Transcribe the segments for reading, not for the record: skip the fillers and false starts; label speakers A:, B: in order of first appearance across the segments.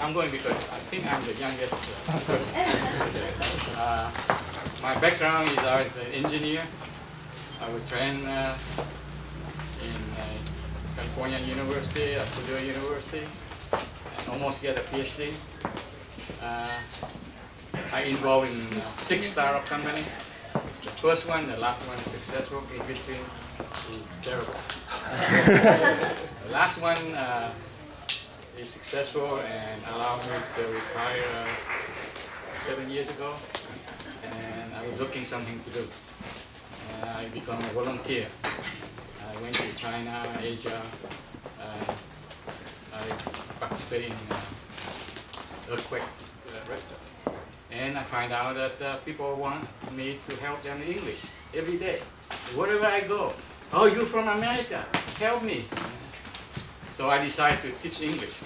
A: I'm going because I think I'm the youngest person. My background is I was an engineer. I was trained in California University, Purdue University, and almost get a PhD. I involved in 6 startup companies. The first one, the last one is successful. In between is terrible. The last one is successful and allowed me to retire 7 years ago. And I was looking something to do. And I became a volunteer. I went to China, Asia. I participated in earthquake rescue. And I find out that people want me to help them in English every day. Wherever I go, oh, you're from America, help me. So I decided to teach English.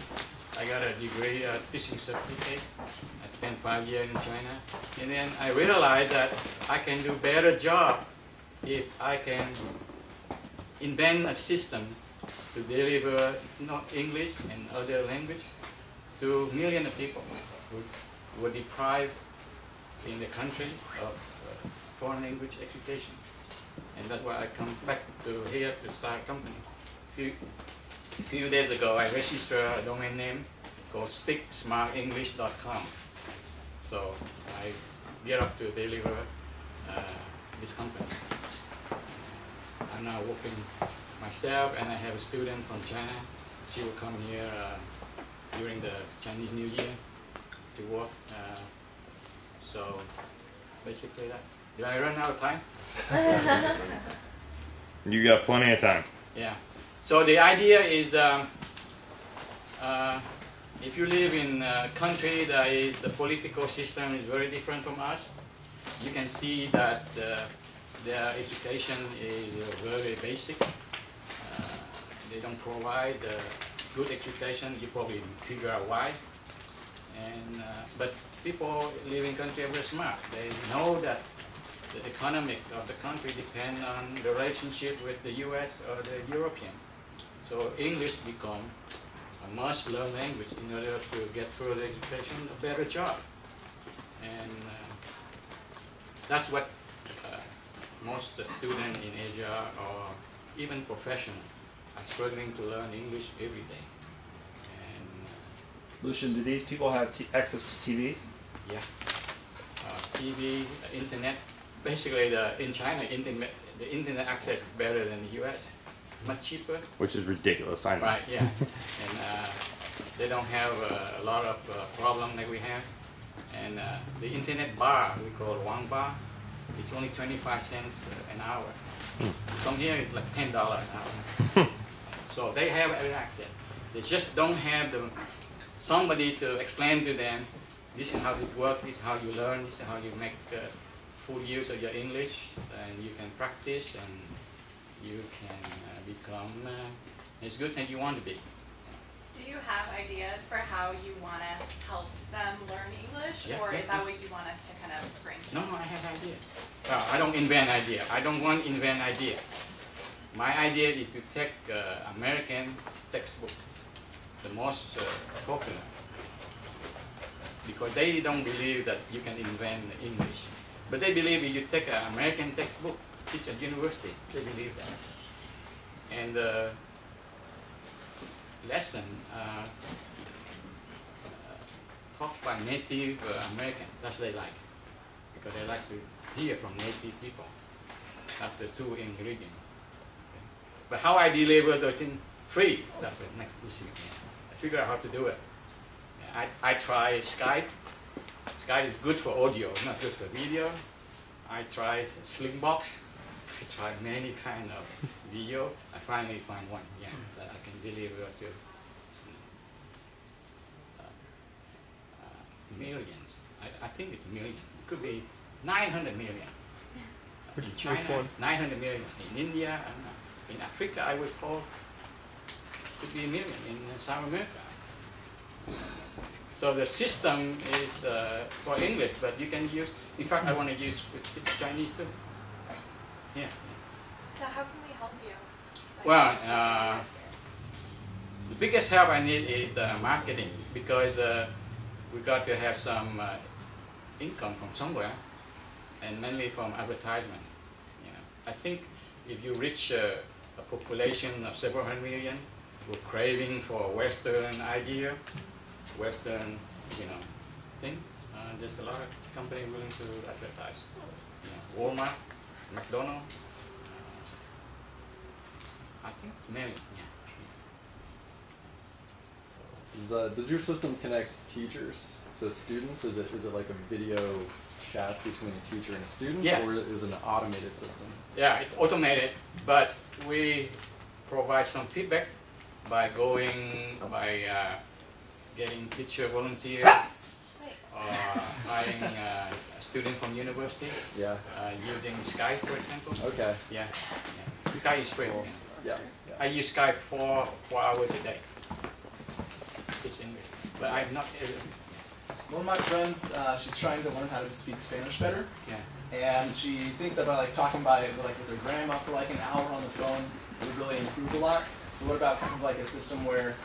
A: I got a degree, teaching certificate. I spent 5 years in China. And then I realized that I can do a better job if I can invent a system to deliver English and other language to millions of people who were deprived in the country of foreign language education. And that's why I come back to here to start a company. A few days ago, I registered a domain name called speaksmartenglish.com. So I gear up to deliver this company. I'm now working myself, and I have a student from China. She will come here during the Chinese New Year to work. So basically that. Did I run out of time?
B: You got plenty of time.
A: Yeah. So the idea is if you live in a country that the political system is very different from us, you can see that their education is very basic. They don't provide good education. You probably figure out why. And but people living in the country are very smart. They know that the economic of the country depends on the relationship with the U.S. or the European. So English become a must-learn language in order to get further education, a better job. And that's what most students in Asia or even professionals are struggling to learn English every day. And
C: Lucian, do these people have access to TVs?
A: yeah, TV, internet. Basically, in China, the internet access is better than the U.S. Much cheaper.
B: Which is ridiculous, I know.
A: Right, yeah. And they don't have a lot of problems like we have. And the internet bar, we call one bar, it's only 25 cents an hour. From here, it's like $10 an hour. So they have every access. They just don't have somebody to explain to them, this is how it works, this is how you learn, this is how you make full use of your English, and you can practice, and you can become as good as you want to be.
D: Do you have ideas for how you want to help them learn English,
A: Yeah,
D: or
A: yeah,
D: is that what you want us to kind of bring to
A: No,
D: you?
A: I have idea. I don't invent idea. I don't want to invent idea. My idea is to take American textbook, the most popular, because they don't believe that you can invent English. But they believe if you take an American textbook, teach at university, they believe that. And the lesson taught by Native American, that's they like, because they like to hear from native people. That's the two ingredients. Okay. But how I deliver those things free, that's the next issue. I figure out how to do it. I try Skype. Skype is good for audio, not good for video. I tried Slingbox. I tried many kind of video. I finally find one, yeah, that I can deliver to millions. I think it's million. It could be 900 million. In China, 900 million. In India, in Africa, I was told it could be a million. In South America. So the system is for English, but you can use, in fact, I want to use Chinese too. Yeah.
D: So how can we help you?
A: Well, The biggest help I need is marketing, because we got to have some income from somewhere, and mainly from advertisement. You know, I think if you reach a population of several hundred million, we're craving for Western idea, Western, you know, thing. There's a lot of companies willing to advertise. You know, Walmart, McDonald's. I think mainly, yeah.
E: Does your system connect teachers to students? Is it like a video chat between a teacher and a student,
A: Yeah.
E: or is it an automated system?
A: Yeah, it's automated, but we provide some feedback by getting teacher volunteer or hiring a student from university
E: Yeah.
A: using Skype, for example.
E: Okay.
A: Yeah, yeah. Skype is free.
E: Cool.
A: Yeah.
E: Yeah.
A: I use Skype 4 hours a day. It's English, but I'm not.
F: One of my friends, she's trying to learn how to speak Spanish better,
A: Yeah.
F: and she thinks about like talking by like with her grandma for like an hour on the phone would really improve a lot. So what about kind of like a system where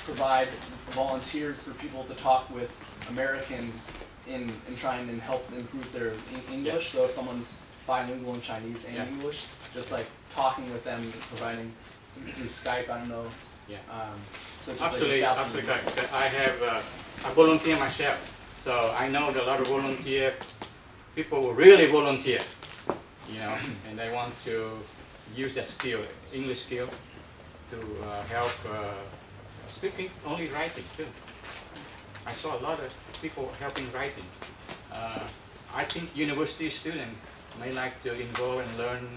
F: provide volunteers for people to talk with Americans in trying and help improve their English?
A: Yeah.
F: So if someone's bilingual in Chinese and
A: Yeah.
F: English, just like talking with them, providing through Skype. I don't know.
A: Yeah.
F: So just
A: Absolutely,
F: like
A: absolutely correct. Because I have I volunteer myself, so I know that a lot of volunteer people will really volunteer, you know, and they want to use that skill, English skill, to help speaking, only writing too. I saw a lot of people helping writing. I think university students may like to enroll and learn,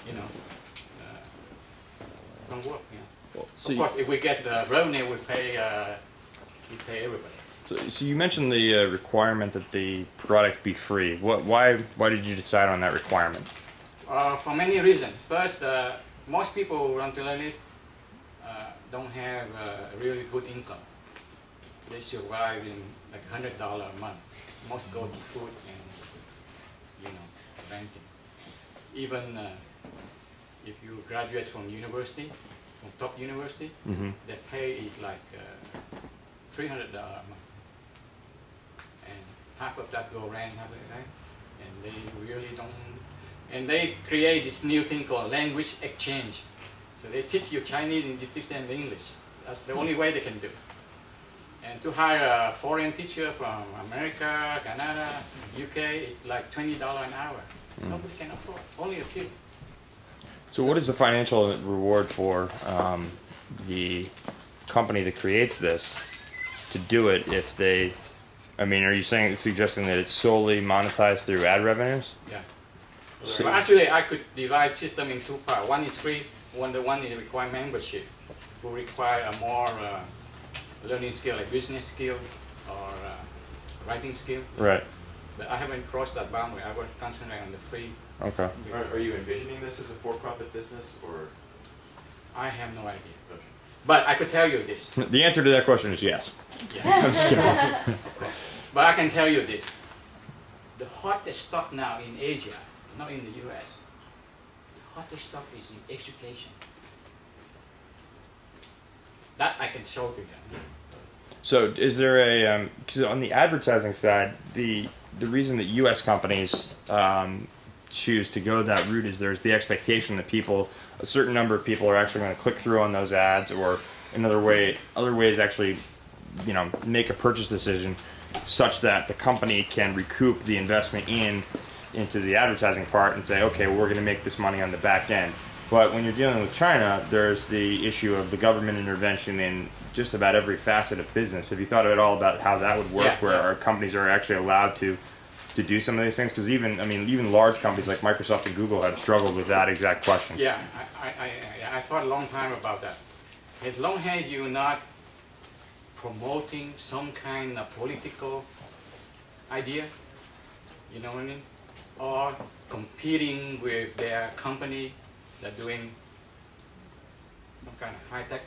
A: you know, some work. Yeah.
B: Well,
A: Of course, if we get the revenue, we pay everybody.
B: So you mentioned the requirement that the product be free. Why did you decide on that requirement?
A: For many reasons. First, most people who want to learn it don't have really good income. They survive in like $100 a month. Most go to food and, you know, banking. Even if you graduate from university, from top university, the pay is like $300 a month. And half of that go rent, half of that, and they really don't. And they create this new thing called language exchange. So they teach you Chinese and you teach them English. That's the only way they can do. And to hire a foreign teacher from America, Canada, UK, it's like $20 an hour. Nobody can afford, only a few.
B: So what is the financial reward for the company that creates this to do it if they, I mean, are you suggesting that it's solely monetized through ad revenues?
A: Yeah.
B: So-
A: But actually, I could divide system in two parts. One is free, the one is require membership, who require a more learning skill, like business skill or writing skill.
B: Right.
A: But I haven't crossed that boundary. I will concentrate on the free.
B: Okay.
G: Are you envisioning this as a for-profit business, or?
A: I have no idea. But I could tell you this.
B: The answer to that question is yes.
A: Yeah.
B: I'm just kidding.
A: Of course. But I can tell you this. The hottest stock now in Asia, not in the US, the hottest stock is in education. That I can show to you.
B: So is there a, because on the advertising side, the reason that U.S. companies choose to go that route is there's the expectation that people, a certain number of people are actually going to click through on those ads, or other ways actually, you know, make a purchase decision such that the company can recoup the investment into the advertising part and say, okay, well, we're going to make this money on the back end. But when you're dealing with China, there's the issue of the government intervention in just about every facet of business. Have you thought at all about how that would work,
A: Yeah,
B: where
A: yeah.
B: our companies are actually allowed to do some of these things? Because even large companies like Microsoft and Google have struggled with that exact question.
A: Yeah, I thought a long time about that. As long as you're not promoting some kind of political idea, you know what I mean? Or competing with their company that doing some kind of high tech,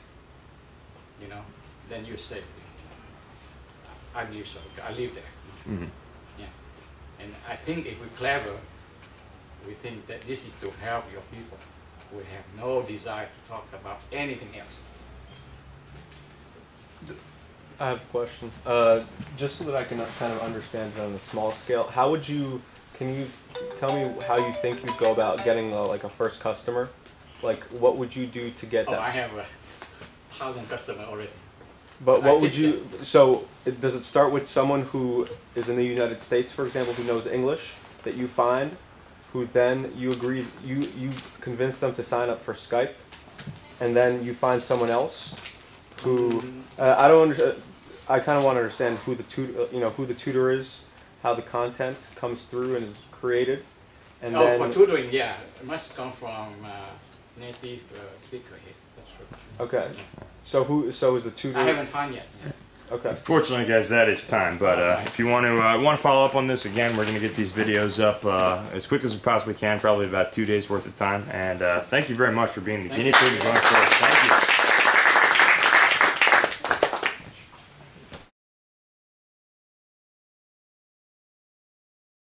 A: you know, then you're safe. I believe so. I live there.
B: Mm-hmm.
A: Yeah. And I think if we're clever, we think that this is to help your people. We have no desire to talk about anything else.
H: I have a question. Just so that I can kind of understand it on a small scale, how would you? Can you tell me how you think you'd go about getting like a first customer? Like, what would you do to get that?
A: I have 1,000 customers already.
H: But what would you? So, does it start with someone who is in the United States, for example, who knows English that you find, who then you agree, you convince them to sign up for Skype, and then you find someone else who I don't understand. I kind of want to understand who the who the tutor is, how the content comes through and is created, and then
A: for tutoring, yeah, it must come from native speaker here. That's true.
H: Okay,
A: Yeah.
H: so is the tutor?
A: I haven't found yet. Yeah.
H: Okay.
B: Fortunately, guys, that is time. But if you want to follow up on this again, we're going to get these videos up as quick as we possibly can, probably about 2 days worth of time. And thank you very much for being the guinea pig going first. Thank you.